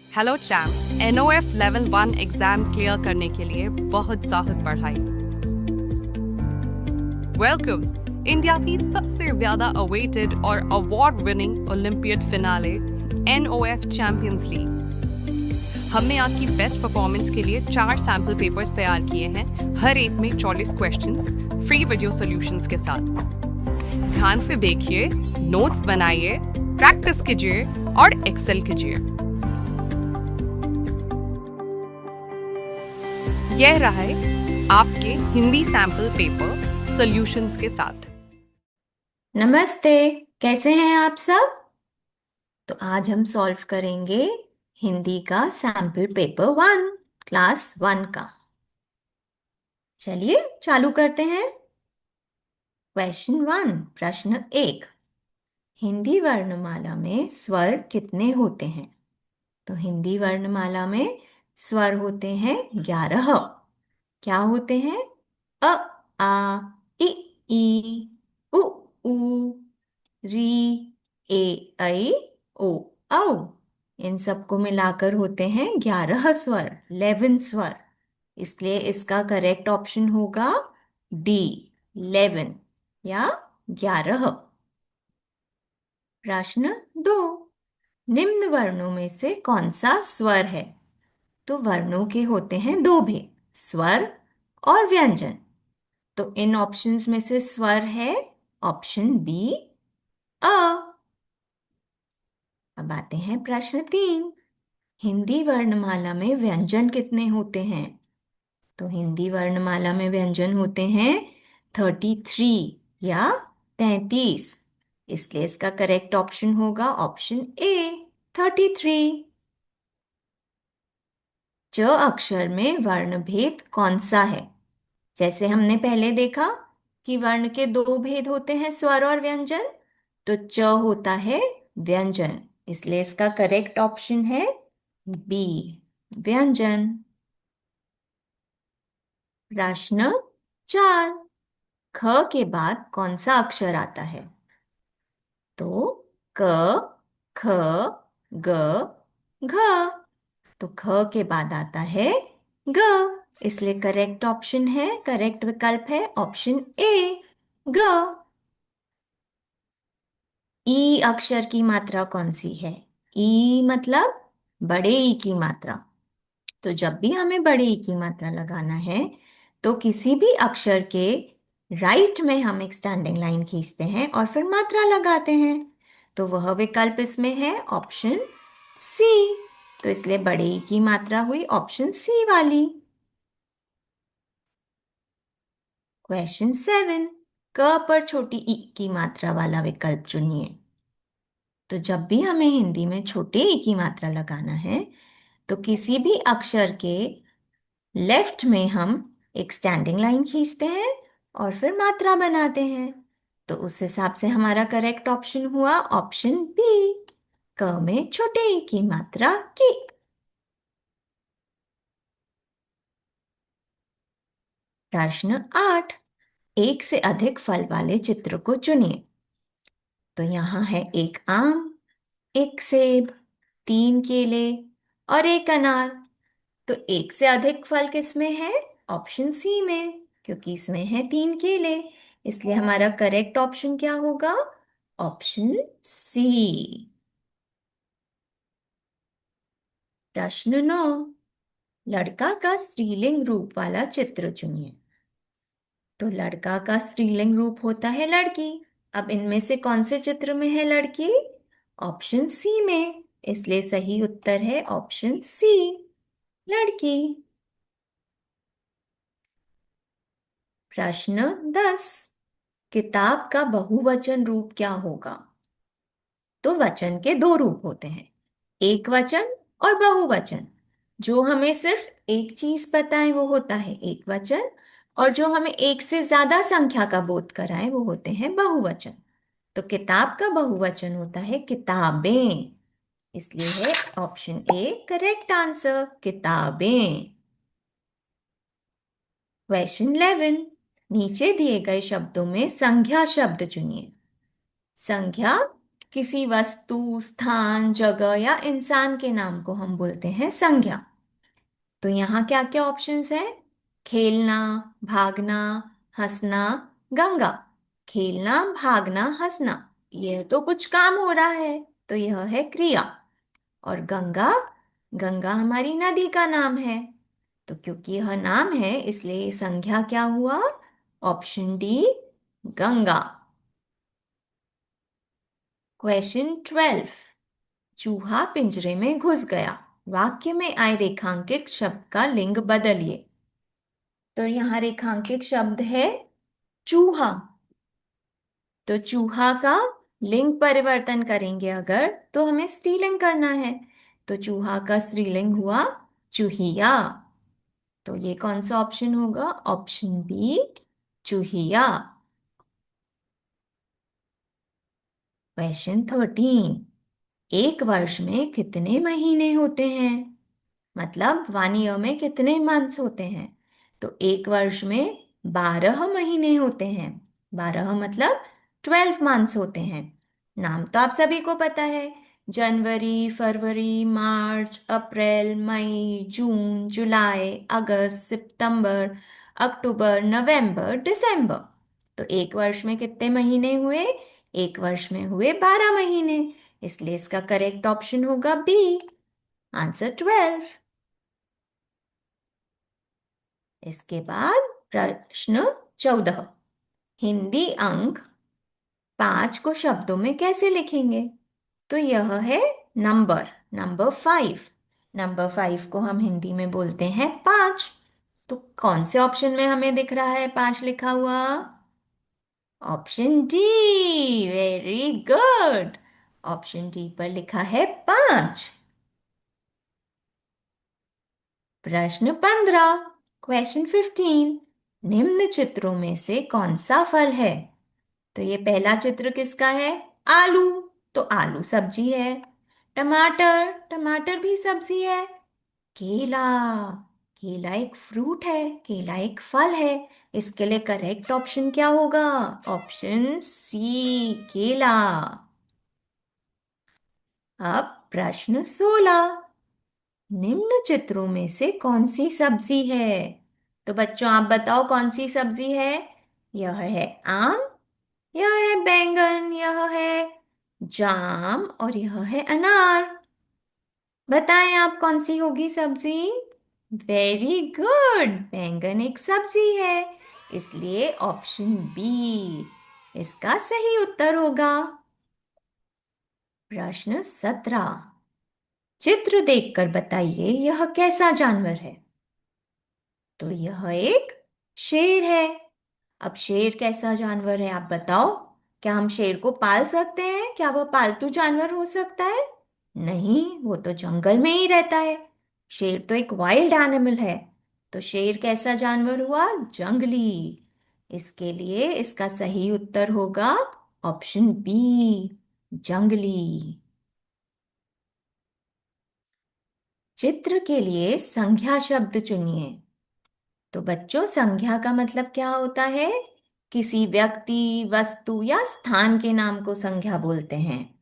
Hello champ. NOF level 1 exam clear करने के लिए बहुत ज़्यादा पढ़ाई। वेलकम इंडिया की सबसे ज़्यादा अवेटेड और award winning olympiad finale NOF champions league. हमने आपकी बेस्ट परफॉर्मेंस के लिए 4 सैम्पल पेपर्स तैयार किए हैं, हर एक में 40 क्वेश्चंस फ्री वीडियो सॉल्यूशंस के साथ। ध्यान से देखिए, नोट्स बनाइए, प्रैक्टिस कीजिए और एक्सेल कीजिए। यह रहा है आपके हिंदी सैंपल पेपर सॉल्यूशंस के साथ। नमस्ते। कैसे हैं आप सब? तो आज हम सॉल्व करेंगे हिंदी का सैम्पल पेपर 1 क्लास 1 का। चलिए चालू करते हैं। क्वेश्चन 1, प्रश्न 1। हिंदी वर्णमाला में स्वर कितने होते हैं? तो हिंदी वर्णमाला में स्वर होते हैं 11। क्या होते हैं? अ, आ, ई, उ, ऊ, री, ए, ऐ, ओ, औ। इन सबको मिलाकर होते हैं 11 स्वर, 11 स्वर। इसलिए इसका करेक्ट ऑप्शन होगा डी, 11 या 11। प्रश्न 2, निम्न वर्णों में से कौन सा स्वर है? तो वर्णों के होते हैं दो भेद, स्वर और व्यंजन। तो इन ऑप्शंस में से स्वर है ऑप्शन बी, अ। अब आते हैं प्रश्न 3। हिंदी वर्णमाला में व्यंजन कितने होते हैं? तो हिंदी वर्णमाला में व्यंजन होते हैं 33 या 33। इसलिए इसका करेक्ट ऑप्शन होगा ऑप्शन ए, 33। च अक्षर में वर्ण भेद कौन सा है? जैसे हमने पहले देखा कि वर्ण के दो भेद होते हैं, स्वर और व्यंजन। तो च होता है व्यंजन, इसलिए इसका करेक्ट ऑप्शन है बी, व्यंजन। प्रश्न 4, ख के बाद कौन सा अक्षर आता है? तो क, ख, ग, घ। तो ख के बाद आता है ग, इसलिए करेक्ट ऑप्शन है, करेक्ट विकल्प है ऑप्शन ए, ग। ई अक्षर की मात्रा कौन सी है? ई मतलब बड़े ई की मात्रा। तो जब भी हमें बड़े ई की मात्रा लगाना है तो किसी भी अक्षर के राइट में हम एक स्टैंडिंग लाइन खींचते हैं और फिर मात्रा लगाते हैं। तो वह विकल्प इसमें है ऑप्शन सी। तो इसलिए बड़े ई की मात्रा हुई ऑप्शन सी वाली। क्वेश्चन 7, क पर छोटी ई की मात्रा वाला विकल्प चुनिए। तो जब भी हमें हिंदी में छोटे ई की मात्रा लगाना है तो किसी भी अक्षर के लेफ्ट में हम एक स्टैंडिंग लाइन खींचते हैं और फिर मात्रा बनाते हैं। तो उस हिसाब से हमारा करेक्ट ऑप्शन हुआ ऑप्शन बी, क में छोटे ई की मात्रा की। प्रश्न 8, एक से अधिक फल वाले चित्र को चुनिए। तो यहाँ है एक आम, एक सेब, 3 केले और एक अनार। तो एक से अधिक फल किसमें है? ऑप्शन सी में, क्योंकि इसमें है 3 केले। इसलिए हमारा करेक्ट ऑप्शन क्या होगा? Option C. प्रश्न 9, लड़का का स्त्रीलिंग रूप वाला चित्र चुनिए। तो लड़का का स्त्रीलिंग रूप होता है लड़की। अब इनमें से कौन से चित्र में है लड़की? ऑप्शन सी में, इसलिए सही उत्तर है ऑप्शन सी, लड़की। प्रश्न 10, किताब का बहुवचन रूप क्या होगा? तो वचन के दो रूप होते हैं, एक वचन और बहुवचन। जो हमें सिर्फ एक चीज पता है वो होता है एक वचन, और जो हमें एक से ज्यादा संख्या का बोध कराए वो होते हैं बहुवचन। तो किताब का बहुवचन होता है किताबें, इसलिए है ऑप्शन ए करेक्ट आंसर, किताबें। क्वेश्चन 11, नीचे दिए गए शब्दों में संज्ञा शब्द चुनिए। संज्ञा किसी वस्तु, स्थान, जगह या इंसान के नाम को हम बोलते हैं संज्ञा। तो यहाँ क्या क्या ऑप्शंस हैं? खेलना, भागना, हंसना, गंगा। खेलना, भागना, हंसना, यह तो कुछ काम हो रहा है, तो यह है क्रिया। और गंगा, गंगा हमारी नदी का नाम है। तो क्योंकि यह नाम है इसलिए ये संज्ञा क्या हुआ? Option D, Ganga. क्वेश्चन 12। चूहा पिंजरे में घुस गया, वाक्य में आए रेखांकित शब्द का लिंग बदलिए। तो यहाँ रेखांकित शब्द है चूहा। तो चूहा का लिंग परिवर्तन करेंगे अगर, तो हमें स्त्रीलिंग करना है। तो चूहा का स्त्रीलिंग हुआ चूहिया। तो ये कौन सा ऑप्शन होगा? ऑप्शन बी, चूहिया। क्वेश्चन 13। एक वर्ष में कितने महीने होते हैं? मतलब 1 ईयर में कितने मंथ्स होते हैं? तो एक वर्ष में 12 महीने होते हैं। 12 मतलब 12 मंथ्स होते हैं। नाम तो आप सभी को पता है। जनवरी, फरवरी, मार्च, अप्रैल, मई, जून, जुलाई, अगस्त, सितंबर, अक्टूबर, नवंबर, दिसंबर। तो एक वर्ष में कितने महीने हुए? एक वर्ष में हुए 12 महीने। इसलिए इसका करेक्ट ऑप्शन होगा बी, आंसर 12। इसके बाद प्रश्न 14। हिंदी अंक 5 को शब्दों में कैसे लिखेंगे? तो यह है नंबर, नंबर 5। नंबर 5 को हम हिंदी में बोलते हैं 5। तो कौन से ऑप्शन में हमें दिख रहा है 5 लिखा हुआ? Option D, very good. Option D पर लिखा है 5। प्रश्न 15। क्वेश्चन 15। निम्न चित्रों में से कौन सा फल है? तो ये पहला चित्र किसका है? आलू। तो आलू सब्जी है। टमाटर, टमाटर भी सब्जी है। केला, केला एक फ्रूट है, केला एक फल है। इसके लिए करेक्ट ऑप्शन क्या होगा? ऑप्शन सी, केला। अब प्रश्न 16। निम्न चित्रों में से कौन सी सब्जी है? तो बच्चों आप बताओ कौन सी सब्जी है? यह है आम, यह है बैंगन, यह है जाम और यह है अनार। बताएं आप कौन सी होगी सब्जी? वेरी गुड, बैंगन एक सब्जी है, इसलिए ऑप्शन बी इसका सही उत्तर होगा। प्रश्न 17। चित्र देखकर बताइए यह कैसा जानवर है? तो यह एक शेर है। अब शेर कैसा जानवर है आप बताओ? क्या हम शेर को पाल सकते हैं? क्या वह पालतू जानवर हो सकता है? नहीं, वो तो जंगल में ही रहता है। शेर तो एक वाइल्ड एनिमल है। तो शेर कैसा जानवर हुआ? जंगली। इसके लिए इसका सही उत्तर होगा ऑप्शन बी, जंगली। चित्र के लिए संज्ञा शब्द चुनिए। तो बच्चों संज्ञा का मतलब क्या होता है? किसी व्यक्ति, वस्तु या स्थान के नाम को संज्ञा बोलते हैं।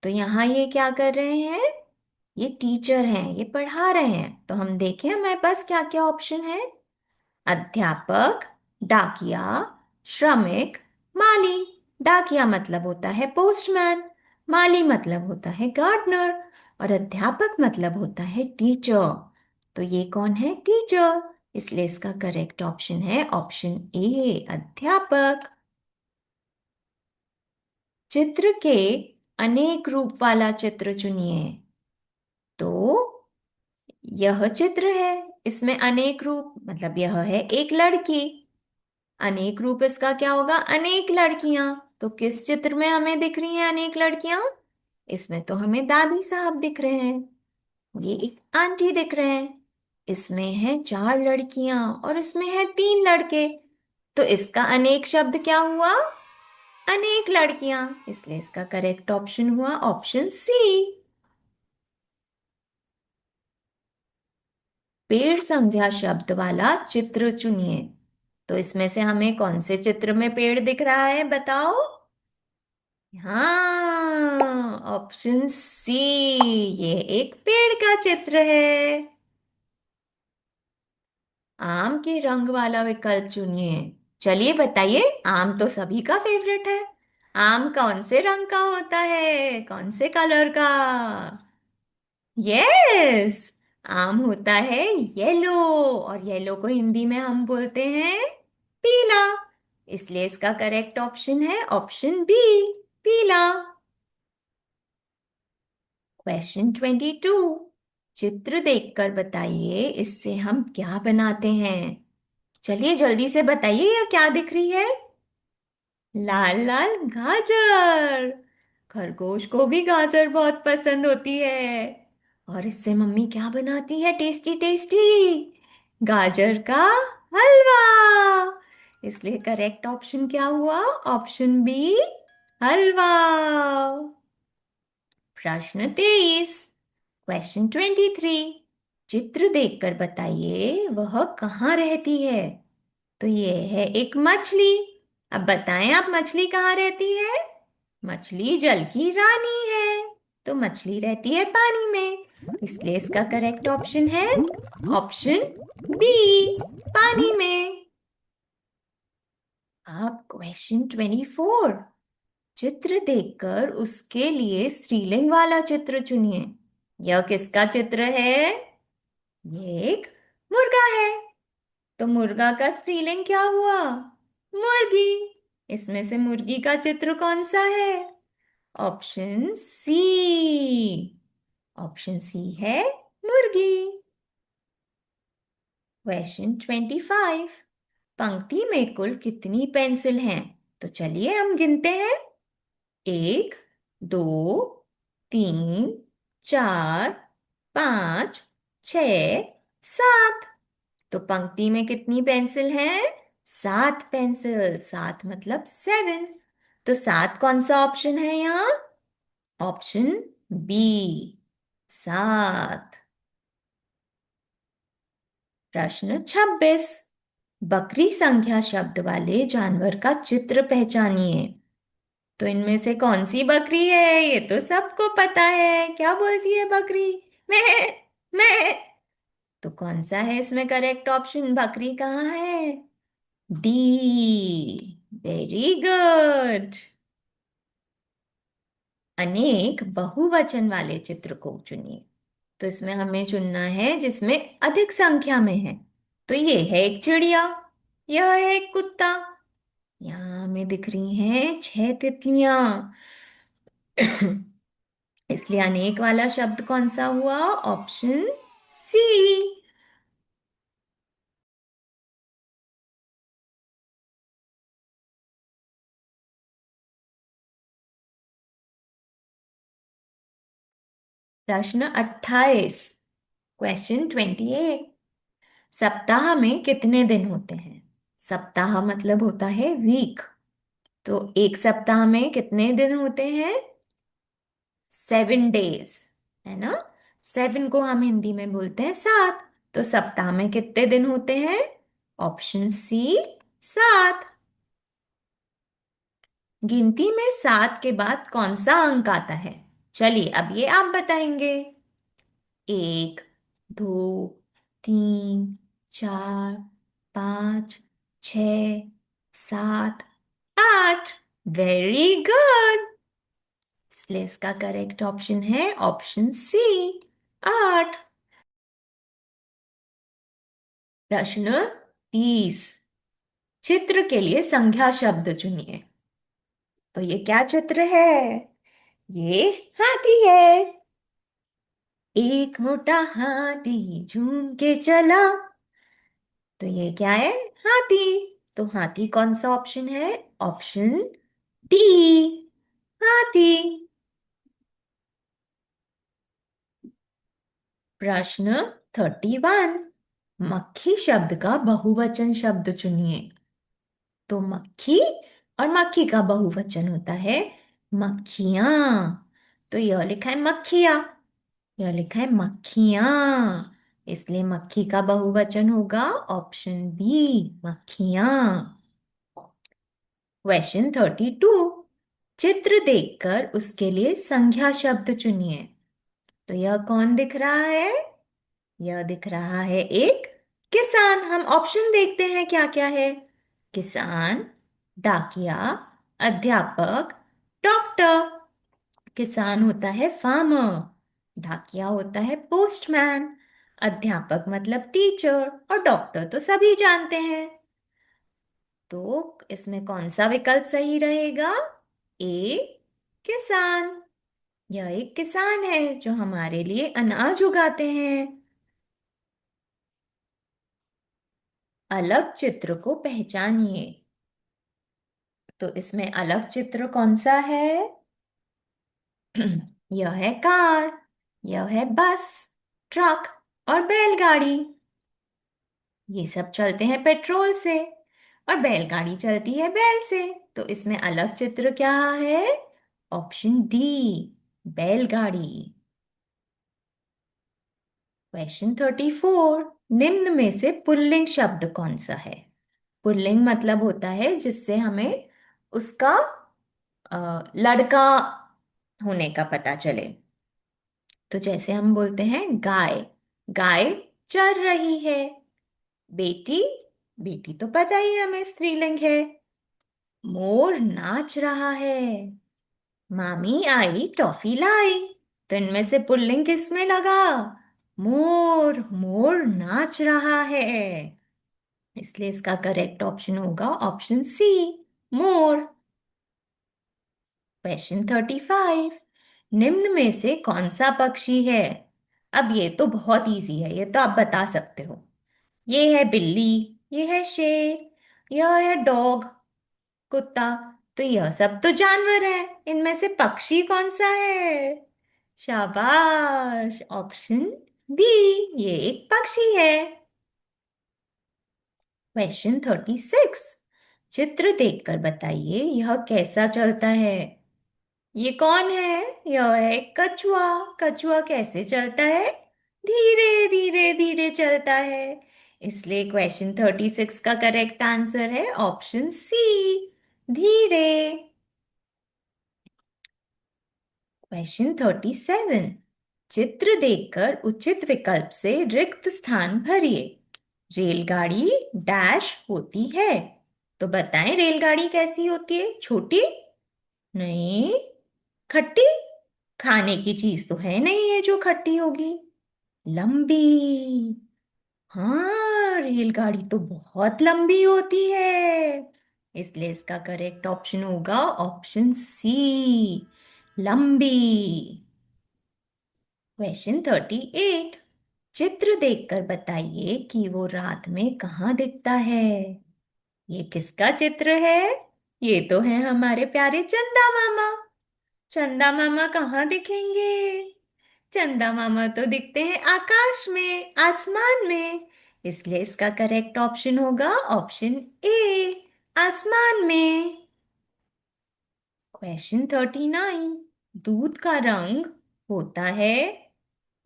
तो यहाँ ये क्या कर रहे हैं? ये टीचर हैं, ये पढ़ा रहे हैं। तो हम देखें हमारे पास क्या क्या ऑप्शन है। अध्यापक, डाकिया, श्रमिक, माली। डाकिया मतलब होता है पोस्टमैन, माली मतलब होता है गार्डनर और अध्यापक मतलब होता है टीचर। तो ये कौन है? टीचर। इसलिए इसका करेक्ट ऑप्शन है ऑप्शन ए, अध्यापक। चित्र के अनेक रूप वाला चित्र चुनिए। तो यह चित्र है, इसमें अनेक रूप मतलब यह है एक लड़की। अनेक रूप इसका क्या होगा? अनेक लड़कियां। तो किस चित्र में हमें दिख रही हैं अनेक लड़कियां? इसमें तो हमें दादी साहब दिख रहे हैं, ये एक आंटी दिख रहे हैं। इसमें है 4 लड़कियां और इसमें है 3 लड़के। तो इसका अनेक शब्द क्या हुआ? अनेक लड़कियां। इसलिए इसका करेक्ट ऑप्शन हुआ ऑप्शन सी। पेड़ संज्ञा शब्द वाला चित्र चुनिए। तो इसमें से हमें कौन से चित्र में पेड़ दिख रहा है बताओ? हाँ, ऑप्शन सी, ये एक पेड़ का चित्र है। आम के रंग वाला विकल्प चुनिए। चलिए बताइए, आम तो सभी का फेवरेट है। आम कौन से रंग का होता है, कौन से कलर का? यस, आम होता है येलो। और येलो को हिंदी में हम बोलते हैं पीला। इसलिए इसका करेक्ट ऑप्शन है ऑप्शन बी, पीला। क्वेश्चन 22। चित्र देखकर बताइए इससे हम क्या बनाते हैं। चलिए जल्दी से बताइए, यह क्या दिख रही है? लाल लाल गाजर। खरगोश को भी गाजर बहुत पसंद होती है। और इससे मम्मी क्या बनाती है टेस्टी टेस्टी? गाजर का हलवा। इसलिए करेक्ट ऑप्शन क्या हुआ? ऑप्शन बी, हलवा। प्रश्न 23। क्वेश्चन 23। चित्र देखकर बताइए वह कहाँ रहती है। तो ये है एक मछली। अब बताएं आप, मछली कहाँ रहती है? मछली जल की रानी है। तो मछली रहती है पानी में। इसलिए इसका करेक्ट ऑप्शन है ऑप्शन बी, पानी में। आप क्वेश्चन 24। चित्र देखकर उसके लिए स्त्रीलिंग वाला चित्र चुनिए। यह किसका चित्र है? ये एक मुर्गा है। तो मुर्गा का स्त्रीलिंग क्या हुआ? मुर्गी। इसमें से मुर्गी का चित्र कौन सा है? Option C. ऑप्शन सी है मुर्गी। क्वेश्चन 25। पंक्ति में कुल कितनी पेंसिल हैं? तो चलिए हम गिनते हैं। 1, 2, 3, 4, 5, 6, 7। तो पंक्ति में कितनी पेंसिल हैं? 7 पेंसिल। 7 मतलब 7। तो 7 कौन सा ऑप्शन है यहाँ? Option B, 7। प्रश्न 26। बकरी संख्या शब्द वाले जानवर का चित्र पहचानिए। तो इनमें से कौन सी बकरी है? ये तो सबको पता है, क्या बोलती है बकरी? मैं। तो कौन सा है इसमें करेक्ट ऑप्शन? बकरी कहाँ है? D, very good. अनेक बहुवचन वाले चित्र को चुनिए। तो इसमें हमें चुनना है जिसमें अधिक संख्या में है। तो ये है एक चिड़िया, यह है एक कुत्ता। यहाँ हमें दिख रही हैं 6 तितलियां। इसलिए अनेक वाला शब्द कौन सा हुआ? Option C. प्रश्न 28। क्वेश्चन 28। सप्ताह में कितने दिन होते हैं? सप्ताह मतलब होता है वीक। तो एक सप्ताह में कितने दिन होते हैं? 7 डेज, है ना? 7 को हम हिंदी में बोलते हैं 7। तो सप्ताह में कितने दिन होते हैं? Option C, 7। गिनती में 7 के बाद कौन सा अंक आता है? चलिए अब ये आप बताएंगे। 1, 2, 3, 4, 5, 6, 7, 8। Very good. इसलिए इसका करेक्ट ऑप्शन है ऑप्शन सी, 8। प्रश्न 30। चित्र के लिए संज्ञा शब्द चुनिए। तो ये क्या चित्र है? ये हाथी है। एक मोटा हाथी झूम के चला। तो ये क्या है? हाथी। तो हाथी कौन सा ऑप्शन है? ऑप्शन डी, हाथी। प्रश्न 31। मक्खी शब्द का बहुवचन शब्द चुनिए। तो मक्खी और मक्खी का बहुवचन होता है मक्खियां। तो यह लिखा है मक्खिया, यह लिखा है मक्खियां। इसलिए मक्खी का बहुवचन होगा ऑप्शन बी, मक्खियां। क्वेश्चन 32। चित्र देखकर उसके लिए संज्ञा शब्द चुनिए। तो यह कौन दिख रहा है? यह दिख रहा है एक किसान। हम ऑप्शन देखते हैं क्या क्या है। किसान, डाकिया, अध्यापक, डॉक्टर। किसान होता है फार्मर, डाकिया होता है पोस्टमैन, अध्यापक मतलब टीचर, और डॉक्टर तो सभी जानते हैं। तो इसमें कौन सा विकल्प सही रहेगा? ए, किसान। यह एक किसान है जो हमारे लिए अनाज उगाते हैं। अलग चित्र को पहचानिए। तो इसमें अलग चित्र कौन सा है? यह है कार, यह है बस, ट्रक और बैलगाड़ी। ये सब चलते हैं पेट्रोल से, और बैलगाड़ी चलती है बैल से। तो इसमें अलग चित्र क्या है? ऑप्शन डी, बैलगाड़ी। क्वेश्चन 34, निम्न में से पुल्लिंग शब्द कौन सा है? पुल्लिंग मतलब होता है जिससे हमें उसका लड़का होने का पता चले। तो जैसे हम बोलते हैं गाय, गाय चर रही है। बेटी, बेटी तो पता ही है हमें स्त्रीलिंग है। मोर नाच रहा है। मामी आई टॉफी लाई। तो इनमें से पुल्लिंग किस में लगा? मोर, मोर नाच रहा है। इसलिए इसका करेक्ट ऑप्शन होगा ऑप्शन सी, मोर। क्वेश्चन 35, निम्न में से कौन सा पक्षी है? अब ये तो बहुत इजी है, ये तो आप बता सकते हो। ये है बिल्ली, ये है शेर, यह है डॉग, कुत्ता। तो यह सब तो जानवर है, इनमें से पक्षी कौन सा है? शाबाश, ऑप्शन बी, ये एक पक्षी है। क्वेश्चन 36, चित्र देखकर बताइए यह कैसा चलता है? ये कौन है? यह है कछुआ। कछुआ कैसे चलता है? धीरे धीरे धीरे चलता है। इसलिए क्वेश्चन 36 का करेक्ट आंसर है ऑप्शन सी, धीरे। क्वेश्चन 37, चित्र देखकर उचित विकल्प से रिक्त स्थान भरिए। रेलगाड़ी डैश होती है। तो बताएं रेलगाड़ी कैसी होती है? छोटी? नहीं। खट्टी? खाने की चीज तो है नहीं है जो खट्टी होगी। लंबी? हाँ, रेलगाड़ी तो बहुत लंबी होती है। इसलिए इसका करेक्ट ऑप्शन होगा ऑप्शन सी, लंबी। क्वेश्चन 38, चित्र देखकर बताइए कि वो रात में कहाँ दिखता है? ये किसका चित्र है? ये तो है हमारे प्यारे चंदा मामा। चंदा मामा कहाँ दिखेंगे? चंदा मामा तो दिखते हैं आकाश में, आसमान में। इसलिए इसका करेक्ट ऑप्शन होगा ऑप्शन ए, आसमान में। क्वेश्चन 39, दूध का रंग होता है।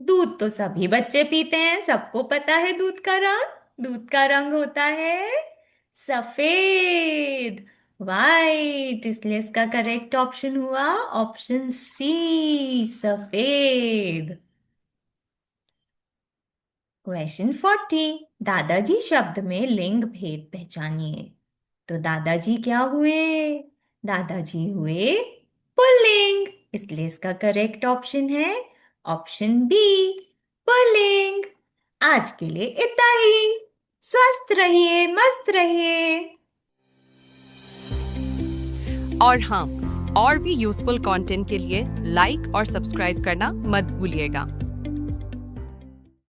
दूध तो सभी बच्चे पीते हैं, सबको पता है दूध का रंग। दूध का रंग होता है सफेद, वाइट। इसलिए इसका करेक्ट ऑप्शन हुआ ऑप्शन सी, सफेद। क्वेश्चन 40, दादाजी शब्द में लिंग भेद पहचानिए। तो दादाजी क्या हुए? दादाजी हुए पुल्लिंग। इसलिए इसका करेक्ट ऑप्शन है ऑप्शन बी, पुल्लिंग। आज के लिए इतना ही। स्वस्थ रहिए, मस्त रहिए। और हाँ, और भी यूजफुल कंटेंट के लिए लाइक और सब्सक्राइब करना मत भूलिएगा।